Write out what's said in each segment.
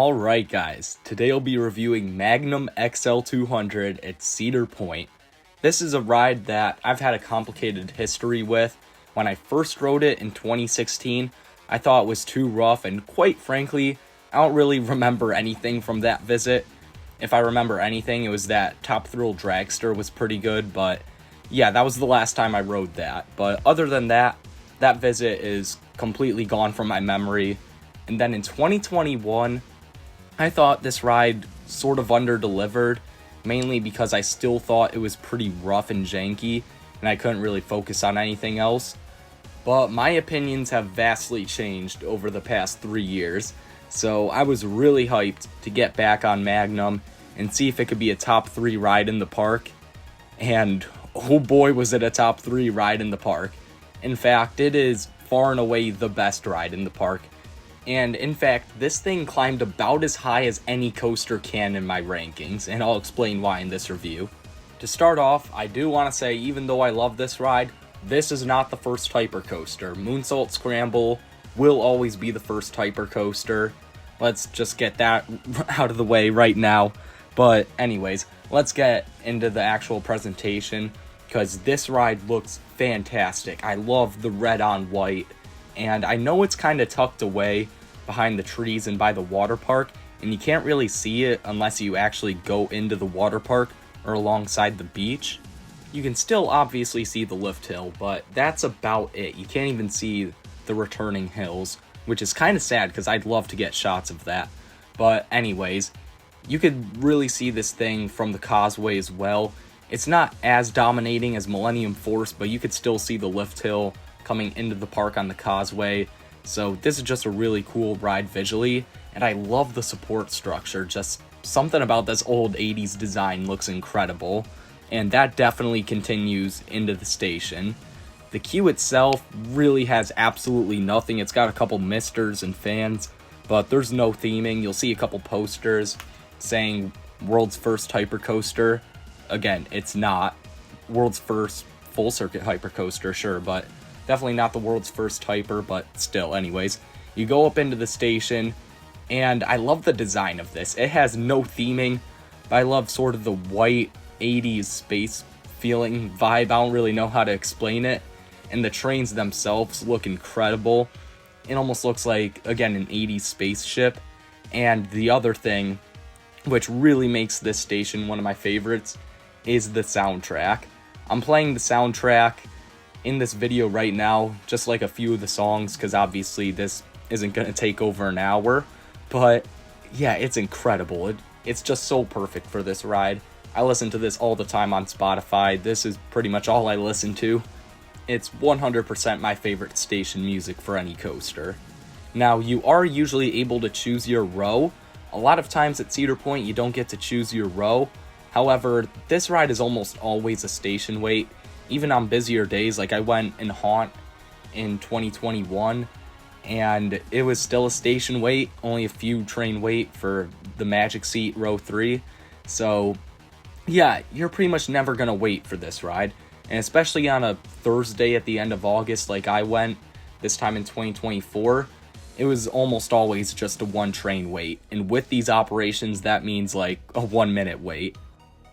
Alright guys, today I'll be reviewing Magnum XL 200 at Cedar Point. This is a ride that I've had a complicated history with. When I first rode it in 2016, I thought it was too rough, and quite frankly, I don't really remember anything from that visit. If I remember anything, it was that Top Thrill Dragster was pretty good, but yeah, that was the last time I rode that. But other than that, that visit is completely gone from my memory. And then in 2021, I thought this ride sort of under-delivered, mainly because I still thought it was pretty rough and janky, and I couldn't really focus on anything else. But my opinions have vastly changed over the past 3 years, so I was really hyped to get back on Magnum and see if it could be a top 3 ride in the park. And oh boy, was it a top 3 ride in the park. In fact, it is far and away the best ride in the park. And in fact, this thing climbed about as high as any coaster can in my rankings, and I'll explain why in this review. To start off, I do want to say, even though I love this ride, this is not the first hypercoaster. Moonsault Scramble will always be the first hypercoaster. Let's just get that out of the way right now. But anyways, let's get into the actual presentation, because this ride looks fantastic. I love the red on white. And I know it's kind of tucked away behind the trees and by the water park, and you can't really see it unless you actually go into the water park or alongside the beach. You can still obviously see the lift hill, but that's about it. You can't even see the returning hills, which is kind of sad because I'd love to get shots of that. But anyways, you could really see this thing from the causeway as well. It's not as dominating as Millennium Force, but you could still see the lift hill coming into the park on the causeway. So this is just a really cool ride visually, and I love the support structure. Just something about this old 80s design looks incredible, and that definitely continues into the station. The queue itself really has absolutely nothing. It's got a couple misters and fans, but there's no theming. You'll see a couple posters saying world's first hypercoaster. Again, it's not world's first full circuit hypercoaster, sure, but definitely not the world's first hyper, but still, anyways. You go up into the station, and I love the design of this. It has no theming, but I love sort of the white 80s space feeling vibe. I don't really know how to explain it. And the trains themselves look incredible. It almost looks like, again, an 80s spaceship. And the other thing, which really makes this station one of my favorites, is the soundtrack. I'm playing the soundtrack in this video right now, just like a few of the songs, because obviously this isn't going to take over an hour, but yeah, it's incredible. It's just so perfect for this ride. I listen to this all the time on Spotify. This is pretty much all I listen to. It's 100% my favorite station music for any coaster. Now, you are usually able to choose your row. A lot of times at Cedar Point, you don't get to choose your row. However, this ride is almost always a station wait. Even on busier days, like I went in Haunt in 2021, and it was still a station wait, only a few train wait for the Magic Seat row 3. So yeah, you're pretty much never gonna wait for this ride, and especially on a Thursday at the end of August like I went this time in 2024, it was almost always just a 1 train wait, and with these operations that means like a 1-minute wait.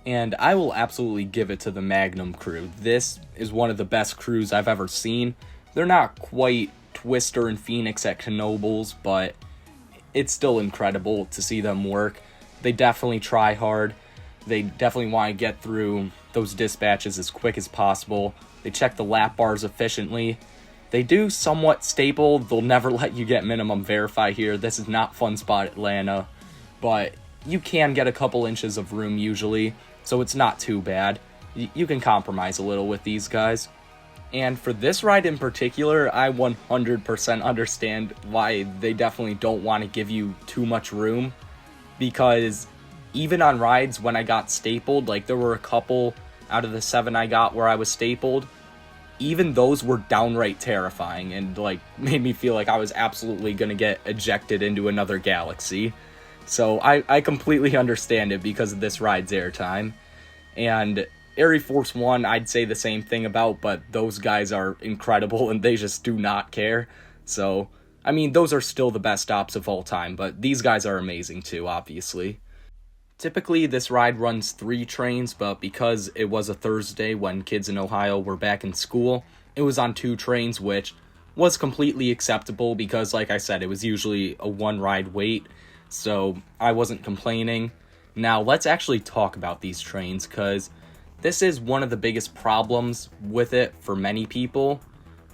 And I will absolutely give it to the Magnum crew. This is one of the best crews I've ever seen. They're not quite Twister and Phoenix at Knoebels, but it's still incredible to see them work. They definitely try hard. They definitely want to get through those dispatches as quick as possible. They check the lap bars efficiently. They do somewhat staple. They'll never let you get minimum verify here. This is not Fun Spot Atlanta, but you can get a couple inches of room usually, so it's not too bad. You can compromise a little with these guys. And for this ride in particular, I 100% understand why they definitely don't want to give you too much room, because even on rides when I got stapled, like there were a couple out of the 7 I got where I was stapled, even those were downright terrifying and like made me feel like I was absolutely going to get ejected into another galaxy. So I completely understand it because of this ride's airtime. And Air Force One, I'd say the same thing about, but those guys are incredible and they just do not care. So I mean, those are still the best stops of all time, but these guys are amazing too, obviously. Typically, this ride runs 3 trains, but because it was a Thursday when kids in Ohio were back in school, it was on 2 trains, which was completely acceptable because, like I said, it was usually a 1-ride wait, so I wasn't complaining. Now, let's actually talk about these trains, because this is one of the biggest problems with it for many people,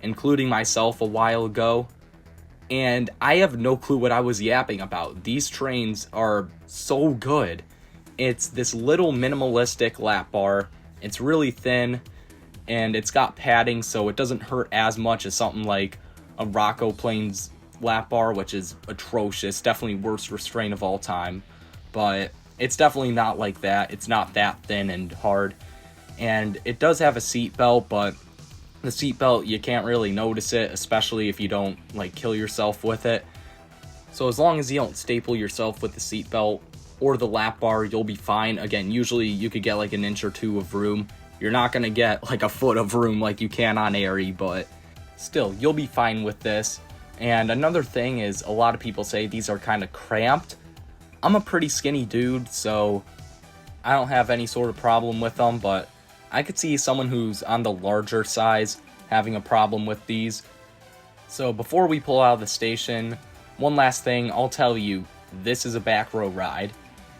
including myself a while ago. And I have no clue what I was yapping about. These trains are so good. It's this little minimalistic lap bar. It's really thin, and it's got padding, so it doesn't hurt as much as something like a Rocco Plains lap bar, which is atrocious. Definitely worst restraint of all time. But it's definitely not like that. It's not that thin and hard. And it does have a seat belt, but the seat belt, you can't really notice it, especially if you don't kill yourself with it. So as long as you don't staple yourself with the seat belt or the lap bar, you'll be fine. Again, usually you could get an inch or 2 of room. You're not gonna get a foot of room like you can on Airy, but still, you'll be fine with this. And another thing is, a lot of people say these are kind of cramped. I'm a pretty skinny dude, so I don't have any sort of problem with them, but I could see someone who's on the larger size having a problem with these. So before we pull out of the station, one last thing, I'll tell you, this is a back row ride.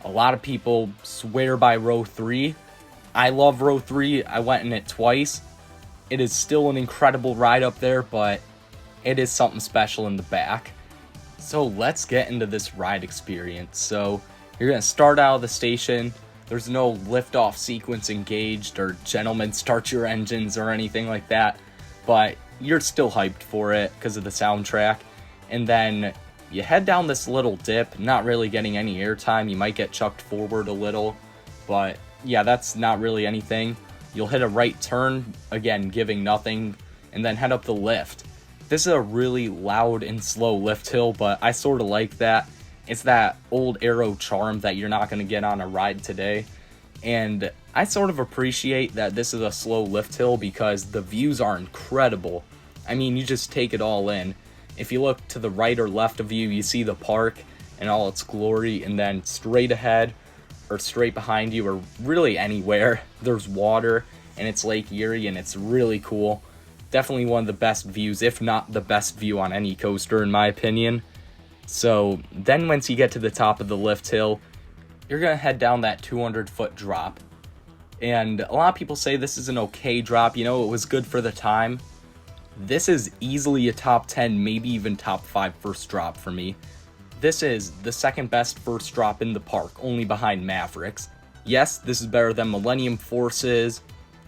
A lot of people swear by row 3. I love row 3. I went in it twice. It is still an incredible ride up there, but it is something special in the back. So let's get into this ride experience. So you're going to start out of the station. There's no liftoff sequence engaged or gentlemen start your engines or anything like that, but you're still hyped for it because of the soundtrack. And then you head down this little dip, not really getting any airtime. You might get chucked forward a little, but yeah, that's not really anything. You'll hit a right turn, again, giving nothing, and then head up the lift. This is a really loud and slow lift hill, but I sort of like that. It's that old Aero charm that you're not going to get on a ride today. And I sort of appreciate that this is a slow lift hill because the views are incredible. I mean, you just take it all in. If you look to the right or left of you, you see the park in all its glory, and then straight ahead or straight behind you or really anywhere, there's water, and it's Lake Erie, and it's really cool. Definitely one of the best views, if not the best view on any coaster in my opinion. So then once you get to the top of the lift hill, you're going to head down that 200-foot drop. And a lot of people say this is an okay drop. It was good for the time. This is easily a top 10, maybe even top 5 first drop for me. This is the second best first drop in the park, only behind Mavericks. Yes, this is better than Millennium Forces,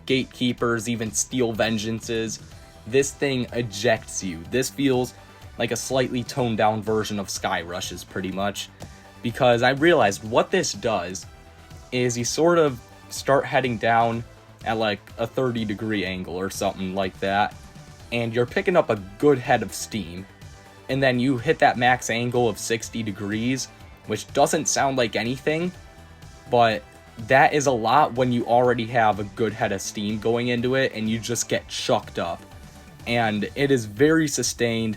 Gatekeepers, even Steel Vengeances. This thing ejects you. This feels like a slightly toned down version of Sky Rushes, pretty much. Because I realized what this does is you sort of start heading down at a 30-degree angle or something like that, and you're picking up a good head of steam. And then you hit that max angle of 60 degrees, which doesn't sound like anything, but that is a lot when you already have a good head of steam going into it and you just get chucked up. And it is very sustained.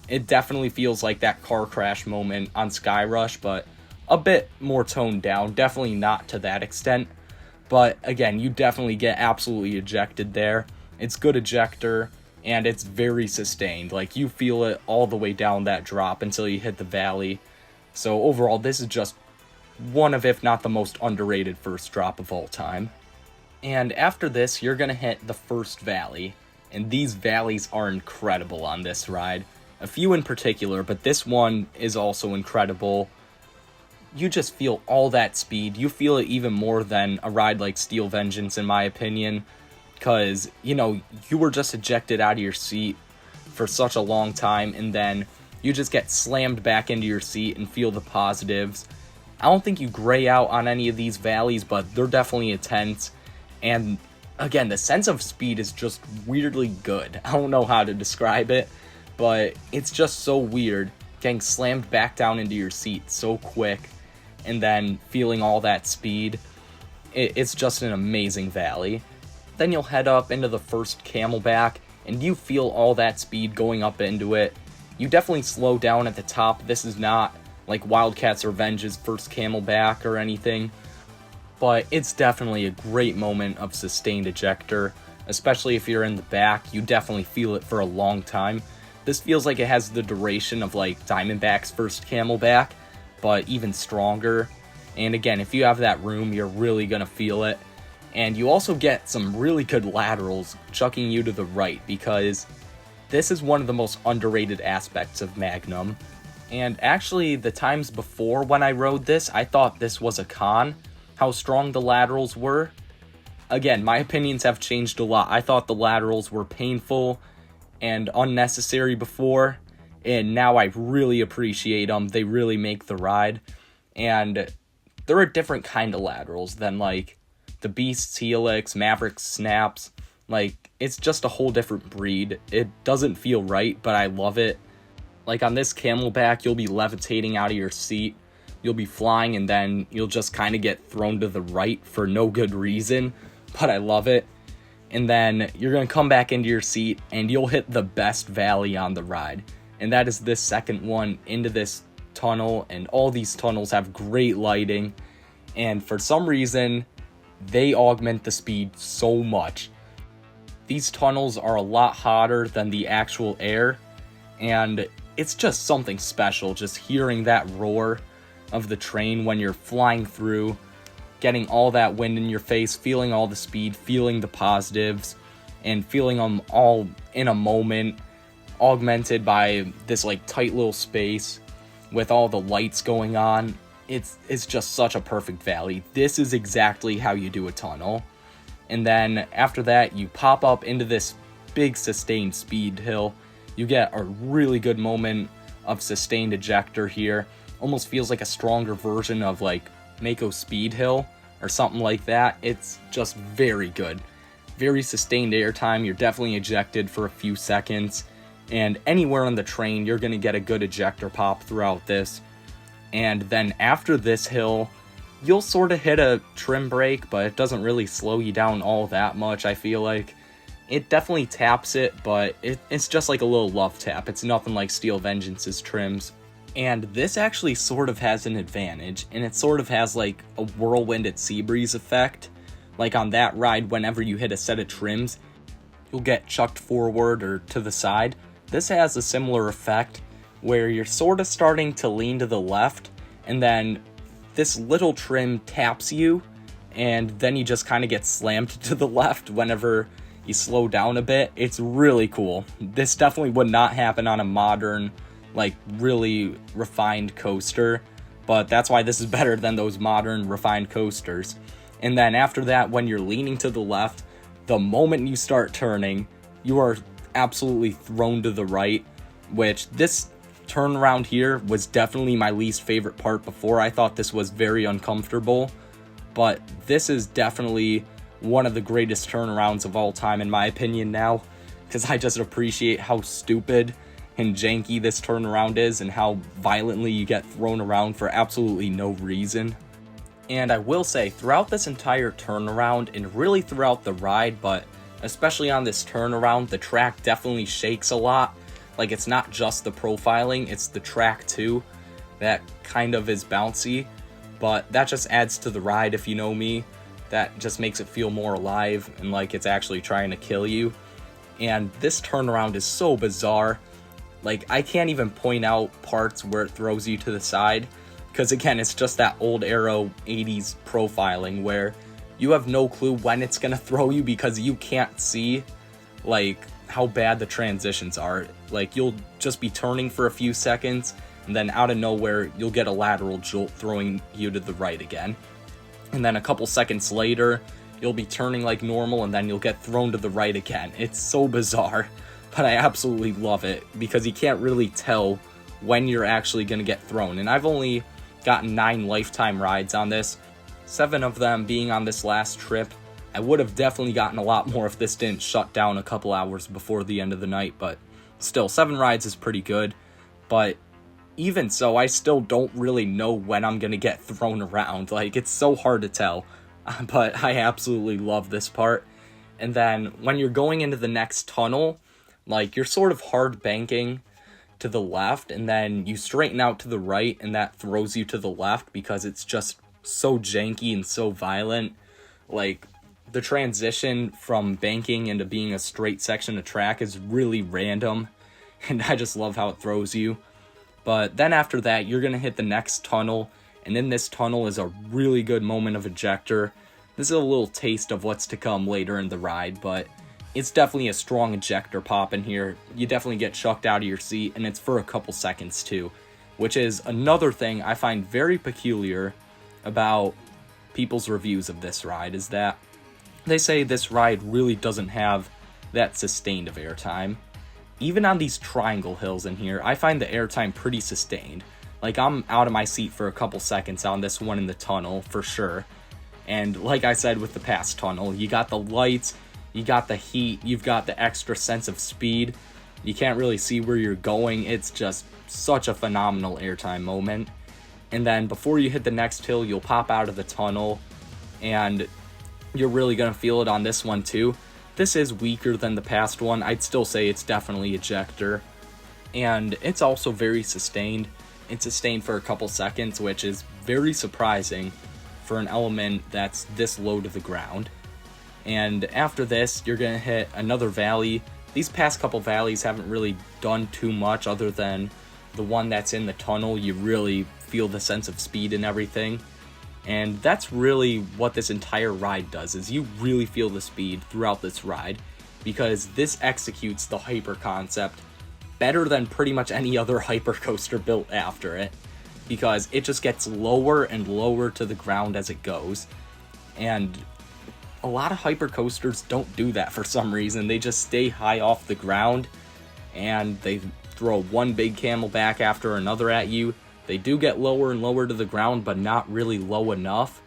It definitely feels like that car crash moment on Sky Rush, but a bit more toned down. Definitely not to that extent. But again, you definitely get absolutely ejected there. It's good ejector, and it's very sustained. You feel it all the way down that drop until you hit the valley. So overall, this is just one of, if not the most underrated first drop of all time. And after this, you're going to hit the first valley. And these valleys are incredible on this ride. A few in particular, but this one is also incredible. You just feel all that speed. You feel it even more than a ride like Steel Vengeance, in my opinion. Because, you were just ejected out of your seat for such a long time, and then you just get slammed back into your seat and feel the positives. I don't think you gray out on any of these valleys, but they're definitely intense. And again, the sense of speed is just weirdly good. I don't know how to describe it, but it's just so weird getting slammed back down into your seat so quick and then feeling all that speed. It's just an amazing valley. Then you'll head up into the first Camelback, and you feel all that speed going up into it. You definitely slow down at the top. This is not like Wildcat's Revenge's first Camelback or anything, but it's definitely a great moment of sustained ejector, especially if you're in the back. You definitely feel it for a long time. This feels like it has the duration of like Diamondback's first Camelback, but even stronger. And again, if you have that room, you're really gonna feel it. And you also get some really good laterals chucking you to the right, because this is one of the most underrated aspects of Magnum. And actually, the times before when I rode this, I thought this was a con, how strong the laterals were. Again, my opinions have changed a lot. I thought the laterals were painful and unnecessary before, and now I really appreciate them. They really make the ride. And they're a different kind of laterals than like the Beast's Helix, Maverick's Snaps. Like, it's just a whole different breed. It doesn't feel right, but I love it. Like on this Camelback, you'll be levitating out of your seat. You'll be flying, and then you'll just kind of get thrown to the right for no good reason, but I love it. And then you're going to come back into your seat, and you'll hit the best valley on the ride. And that is this second one into this tunnel, and all these tunnels have great lighting. And for some reason, they augment the speed so much. These tunnels are a lot hotter than the actual air, and it's just something special just hearing that roar of the train when you're flying through, getting all that wind in your face, feeling all the speed, feeling the positives, and feeling them all in a moment, augmented by this like tight little space with all the lights going on. It's just such a perfect valley. This is exactly how you do a tunnel. And then after that, you pop up into this big sustained speed hill. You get a really good moment of sustained ejector here. Almost feels like a stronger version of like Mako Speed Hill or something like that. It's just very good. Very sustained airtime. You're definitely ejected for a few seconds. And anywhere on the train, you're going to get a good ejector pop throughout this. And then after this hill, you'll sort of hit a trim brake, but it doesn't really slow you down all that much, I feel like. It definitely taps it, but it's just like a little love tap. It's nothing like Steel Vengeance's trims. And this actually sort of has an advantage, and it sort of has like a whirlwind at Seabreeze effect. Like on that ride, whenever you hit a set of trims, you'll get chucked forward or to the side. This has a similar effect where you're sort of starting to lean to the left, and then this little trim taps you, and then you just kind of get slammed to the left whenever you slow down a bit. It's really cool. This definitely would not happen on a modern, like really refined coaster, but that's why this is better than those modern refined coasters. And then after that, when you're leaning to the left, the moment you start turning, you are absolutely thrown to the right, which this turnaround here was definitely my least favorite part before. I thought this was very uncomfortable, but this is definitely one of the greatest turnarounds of all time in my opinion now, because I just appreciate how stupid and janky this turnaround is and how violently you get thrown around for absolutely no reason. And I will say, throughout this entire turnaround, and really throughout the ride, but especially on this turnaround, the track definitely shakes a lot. Like, it's not just the profiling, it's the track too that kind of is bouncy, but that just adds to the ride, if you know me. That just makes it feel more alive and like it's actually trying to kill you. And this turnaround is so bizarre. Like, I can't even point out parts where it throws you to the side, because again, it's just that old Aero 80s profiling where you have no clue when it's gonna throw you because you can't see like how bad the transitions are. Like, you'll just be turning for a few seconds, and then out of nowhere, you'll get a lateral jolt throwing you to the right again. And then a couple seconds later, you'll be turning like normal, and then you'll get thrown to the right again. It's so bizarre, but I absolutely love it, because you can't really tell when you're actually going to get thrown. And I've only gotten 9 lifetime rides on this, 7 of them being on this last trip. I would have definitely gotten a lot more if this didn't shut down a couple hours before the end of the night, but still, 7 rides is pretty good. But even so, I still don't really know when I'm going to get thrown around. Like, it's so hard to tell, but I absolutely love this part. And then when you're going into the next tunnel, like, you're sort of hard banking, to the left, and then you straighten out to the right, and that throws you to the left because it's just so janky and so violent. Like, the transition from banking into being a straight section of track is really random, and I just love how it throws you. But then after that, you're going to hit the next tunnel, and in this tunnel is a really good moment of ejector. This is a little taste of what's to come later in the ride, but it's definitely a strong ejector pop in here. You definitely get chucked out of your seat, and it's for a couple seconds too, which is another thing I find very peculiar about people's reviews of this ride, is that they say this ride really doesn't have that sustained of airtime. Even on these triangle hills in here, I find the airtime pretty sustained. Like, I'm out of my seat for a couple seconds on this one in the tunnel, for sure. And like I said with the past tunnel, you got the lights, you got the heat, you've got the extra sense of speed. You can't really see where you're going. It's just such a phenomenal airtime moment. And then before you hit the next hill, you'll pop out of the tunnel, and you're really going to feel it on this one too. This is weaker than the past one. I'd still say it's definitely ejector. And it's also very sustained. It's sustained for a couple seconds, which is very surprising for an element that's this low to the ground. And after this, you're going to hit another valley. These past couple valleys haven't really done too much other than the one that's in the tunnel. You really feel the sense of speed and everything. And that's really what this entire ride does, is you really feel the speed throughout this ride, because this executes the hyper concept better than pretty much any other hyper coaster built after it, because it just gets lower and lower to the ground as it goes. And a lot of hyper coasters don't do that for some reason. They just stay high off the ground, and they throw one big camelback after another at you. They do get lower and lower to the ground, but not really low enough.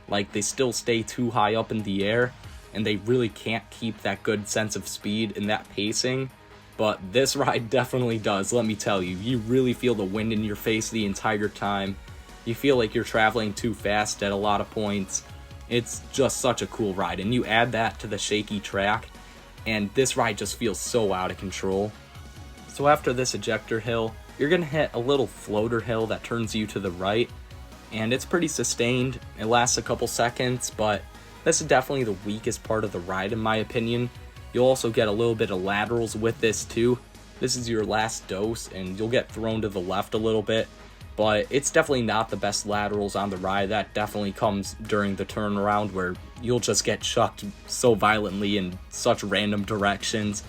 Like, they still stay too high up in the air, and they really can't keep that good sense of speed and that pacing. But this ride definitely does, let me tell you. You really feel the wind in your face the entire time. You feel like you're traveling too fast at a lot of points. It's just such a cool ride, and you add that to the shaky track, and this ride just feels so out of control. So after this ejector hill, you're going to hit a little floater hill that turns you to the right, and it's pretty sustained. It lasts a couple seconds, but this is definitely the weakest part of the ride in my opinion. You'll also get a little bit of laterals with this too. This is your last dose, and you'll get thrown to the left a little bit, but it's definitely not the best laterals on the ride. That definitely comes during the turnaround, where you'll just get chucked so violently in such random directions.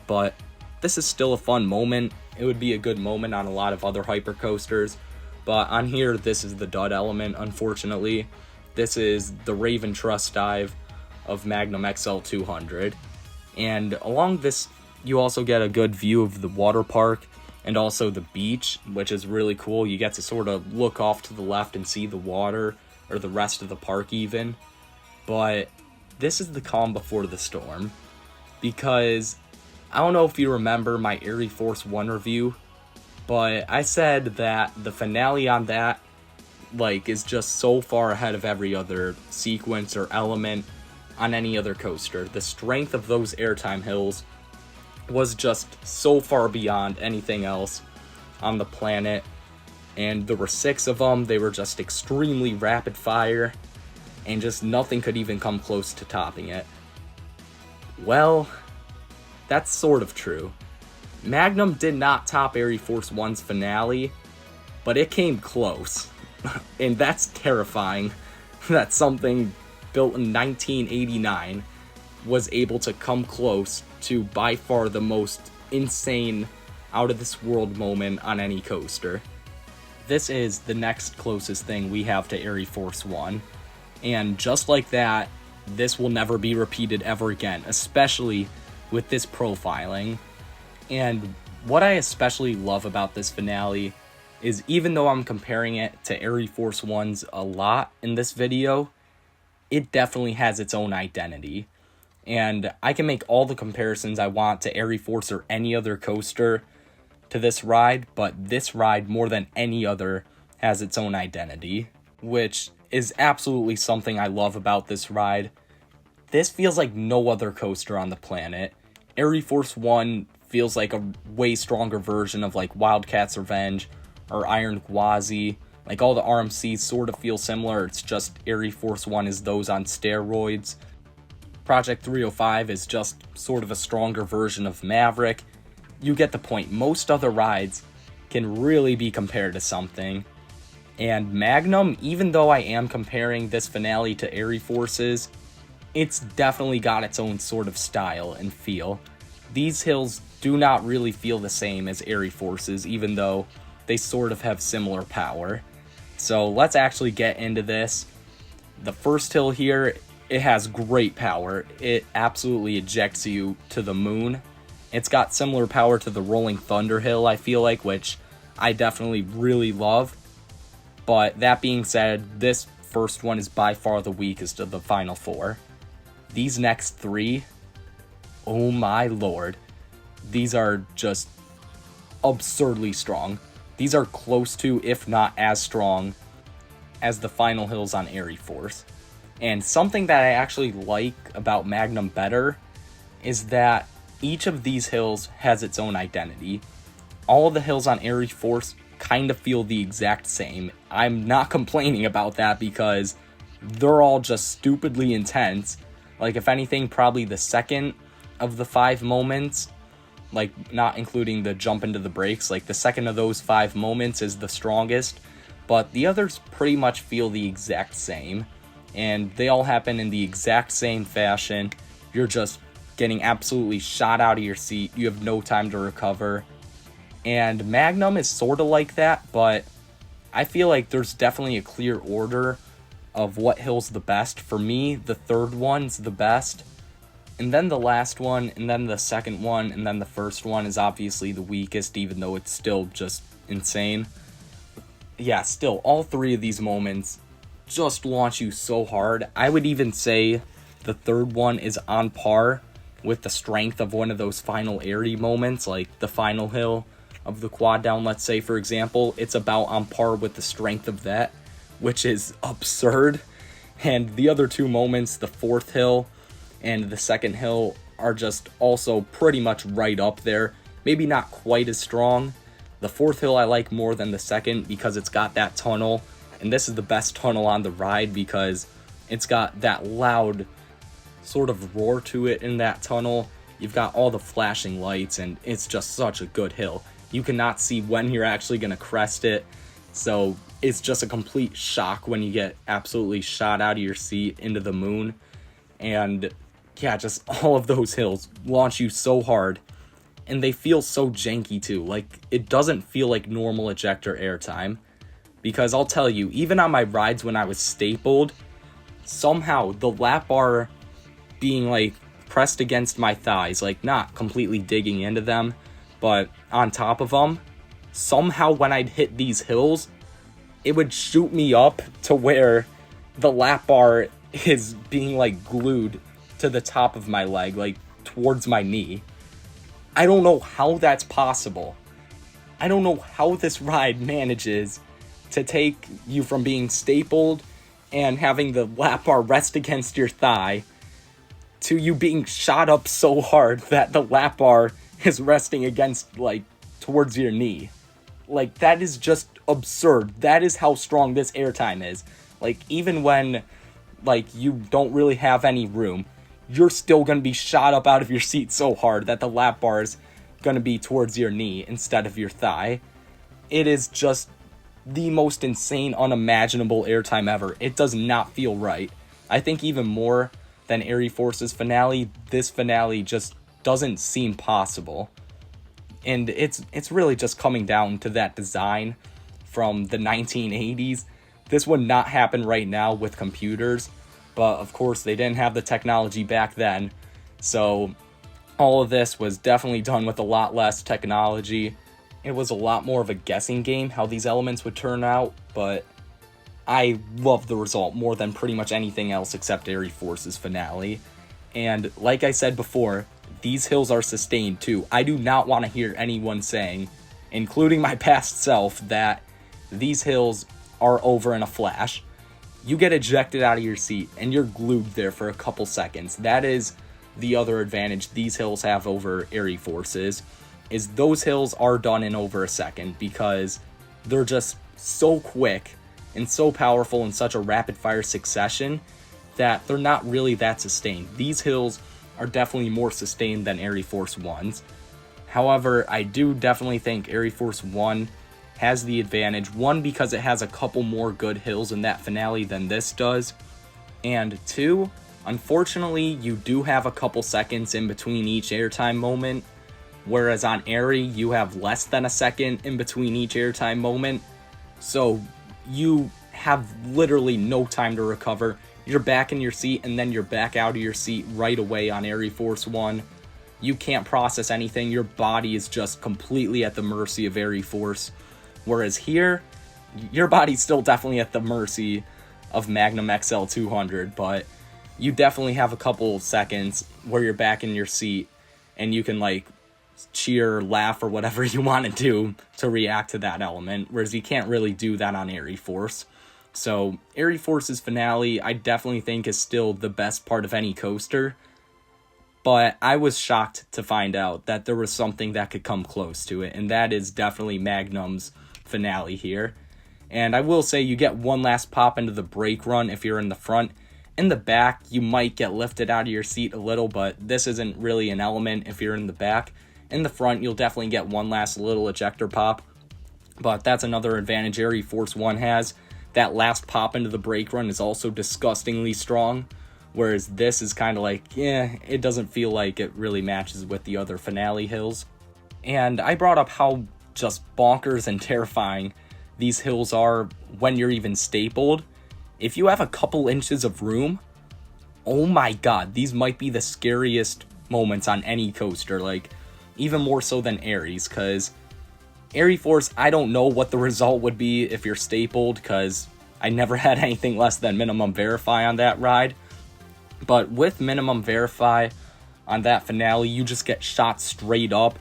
But this is still a fun moment. It would be a good moment on a lot of other hyper coasters, but on here, this is the dud element, unfortunately. This is the Raven Trust Dive of Magnum XL 200. And along this, you also get a good view of the water park and also the beach, which is really cool. You get to sort of look off to the left and see the water, or the rest of the park even. But this is the calm before the storm, because I don't know if you remember my Air Force 1 review, but I said that the finale on that, like, is just so far ahead of every other sequence or element on any other coaster. The strength of those airtime hills was just so far beyond anything else on the planet, and there were 6 of them. They were just extremely rapid fire, and just nothing could even come close to topping it. Well, that's sort of true. Magnum did not top Air Force 1's finale, but it came close. And that's terrifying that something built in 1989 was able to come close to by far the most insane, out of this world moment on any coaster. This is the next closest thing we have to Air Force 1. And just like that, this will never be repeated ever again, especially with this profiling. And what I especially love about this finale is, even though I'm comparing it to Air Force 1's a lot in this video, it definitely has its own identity. And I can make all the comparisons I want to Air Force or any other coaster to this ride, but this ride, more than any other, has its own identity, which is absolutely something I love about this ride. This feels like no other coaster on the planet. Air Force 1 feels like a way stronger version of like Wildcat's Revenge or Iron Gwazi. Like all the RMCs sort of feel similar, it's just Air Force 1 is those on steroids. Project 305 is just sort of a stronger version of Maverick. You get the point. Most other rides can really be compared to something. And Magnum, even though I am comparing this finale to Air Forces, it's definitely got its own sort of style and feel. These hills do not really feel the same as Air Forces, even though they sort of have similar power. So let's actually get into this. The first hill here, it has great power. It absolutely ejects you to the moon. It's got similar power to the Rolling Thunder hill, I feel like, which I definitely really love. But that being said, this first one is by far the weakest of the final four. These next three, oh my lord, these are just absurdly strong. These are close to, if not as strong, as the final hills on Air Force. And something that I actually like about Magnum better is that each of these hills has its own identity. All of the hills on Air Force kind of feel the exact same. I'm not complaining about that because they're all just stupidly intense. Like, if anything, probably the second of the 5 moments, like not including the jump into the brakes, like the second of those 5 moments is the strongest, but the others pretty much feel the exact same, and they all happen in the exact same fashion. You're just getting absolutely shot out of your seat. You have no time to recover. And Magnum is sort of like that, but I feel like there's definitely a clear order of what hill's the best. For me, the third one's the best, and then the last one, and then the second one, and then the first one is obviously the weakest, even though it's still just insane. Yeah, still, all 3 of these moments just launch you so hard. I would even say the third one is on par with the strength of one of those final airy moments, like the final hill of the quad down, let's say, for example. It's about on par with the strength of that, which is absurd. And the other 2 moments, the fourth hill and the second hill, are just also pretty much right up there. Maybe not quite as strong. The fourth hill I like more than the second because it's got that tunnel, and this is the best tunnel on the ride because it's got that loud sort of roar to it in that tunnel. You've got all the flashing lights, and it's just such a good hill. You cannot see when you're actually going to crest it, so it's just a complete shock when you get absolutely shot out of your seat into the moon. And yeah, just all of those hills launch you so hard, and they feel so janky too. Like, it doesn't feel like normal ejector airtime, because I'll tell you, even on my rides when I was stapled, somehow the lap bar being like pressed against my thighs, like not completely digging into them, but on top of them, somehow when I'd hit these hills, it would shoot me up to where the lap bar is being like glued to the top of my leg, like towards my knee. I don't know how that's possible. I don't know how this ride manages to take you from being stapled and having the lap bar rest against your thigh to you being shot up so hard that the lap bar is resting against, like, towards your knee. Like, that is just absurd. That is how strong this airtime is. Like, even when, like, you don't really have any room, you're still gonna be shot up out of your seat so hard that the lap bar is gonna be towards your knee instead of your thigh. It is just the most insane, unimaginable airtime ever. It does not feel right. I think even more than Air Force's finale, this finale just doesn't seem possible. And it's really just coming down to that design from the 1980s. This would not happen right now with computers, but of course they didn't have the technology back then. So all of this was definitely done with a lot less technology. It was a lot more of a guessing game how these elements would turn out, but I love the result more than pretty much anything else except Air Force's finale. And like I said before, these hills are sustained too. I do not want to hear anyone saying, including my past self, that these hills are over in a flash. You get ejected out of your seat and you're glued there for a couple seconds. That is the other advantage these hills have over Airy Forces, is those hills are done in over a second because they're just so quick and so powerful in such a rapid fire succession that they're not really that sustained. These hills are definitely more sustained than Airy Force 1s. However, I do definitely think Airy Force 1 has the advantage. One, because it has a couple more good hills in that finale than this does. And two, unfortunately, you do have a couple seconds in between each airtime moment. Whereas on Airy, you have less than a second in between each airtime moment. So you have literally no time to recover. You're back in your seat and then you're back out of your seat right away on Airy Force 1. You can't process anything. Your body is just completely at the mercy of Airy Force. Whereas here, your body's still definitely at the mercy of Magnum XL 200, but you definitely have a couple of seconds where you're back in your seat and you can like cheer, laugh, or whatever you want to do to react to that element, whereas you can't really do that on Airy Force. So Airy Force's finale, I definitely think, is still the best part of any coaster, but I was shocked to find out that there was something that could come close to it, and that is definitely Magnum's finale here. And I will say you get one last pop into the brake run if you're in the front. In the back, you might get lifted out of your seat a little, but this isn't really an element if you're in the back. In the front, you'll definitely get one last little ejector pop, but that's another advantage Airy Force 1 has. That last pop into the brake run is also disgustingly strong, whereas this is kind of like, it doesn't feel like it really matches with the other finale hills. And I brought up how just bonkers and terrifying these hills are when you're even stapled. If you have a couple inches of room, oh my god, these might be the scariest moments on any coaster, like even more so than Airy's, because Airy Force, I don't know what the result would be if you're stapled, because I never had anything less than minimum verify on that ride. But with minimum verify on that finale, you just get shot straight up.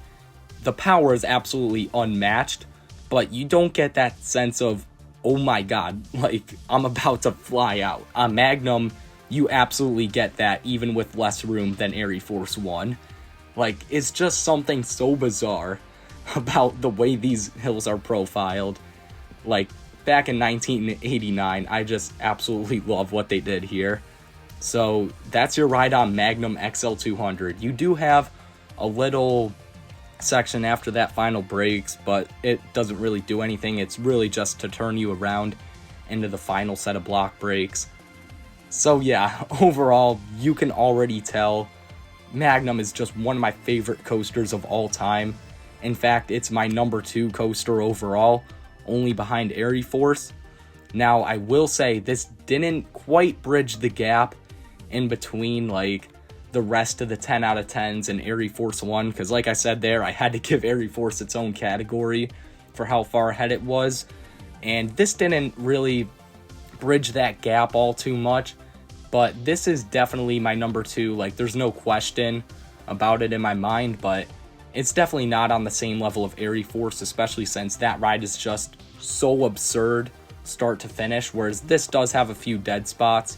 The power is absolutely unmatched, but you don't get that sense of, oh my god, like I'm about to fly out. On Magnum, you absolutely get that even with less room than Airy Force 1. Like, it's just something so bizarre about the way these hills are profiled. Like, back in 1989, I just absolutely love what they did here. So, that's your ride on Magnum XL 200. You do have a little section after that final brakes, but it doesn't really do anything. It's really just to turn you around into the final set of block brakes. So yeah, overall, you can already tell Magnum is just one of my favorite coasters of all time. In fact, it's my number 2 coaster overall, only behind Airy Force. Now, I will say this didn't quite bridge the gap in between like the rest of the 10 out of 10s and Airy Force 1, because like I said there, I had to give Airy Force its own category for how far ahead it was, and this didn't really bridge that gap all too much, but this is definitely my number 2. Like, there's no question about it in my mind, but it's definitely not on the same level of Airy Force, especially since that ride is just so absurd start to finish, whereas this does have a few dead spots.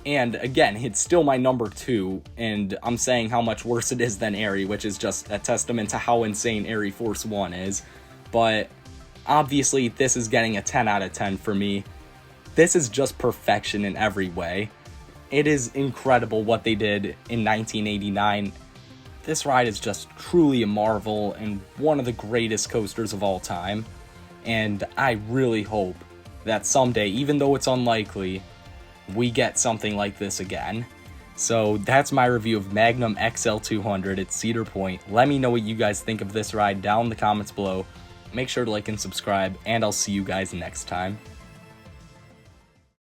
And again, it's still my number 2, and I'm saying how much worse it is than Airy, which is just a testament to how insane Airy Force 1 is. But obviously, this is getting a 10 out of 10 for me. This is just perfection in every way. It is incredible what they did in 1989. This ride is just truly a marvel and one of the greatest coasters of all time. And I really hope that someday, even though it's unlikely, we get something like this again. So that's my review of Magnum XL 200 at Cedar Point. Let me know what you guys think of this ride down in the comments below. Make sure to like and subscribe, and I'll see you guys next time.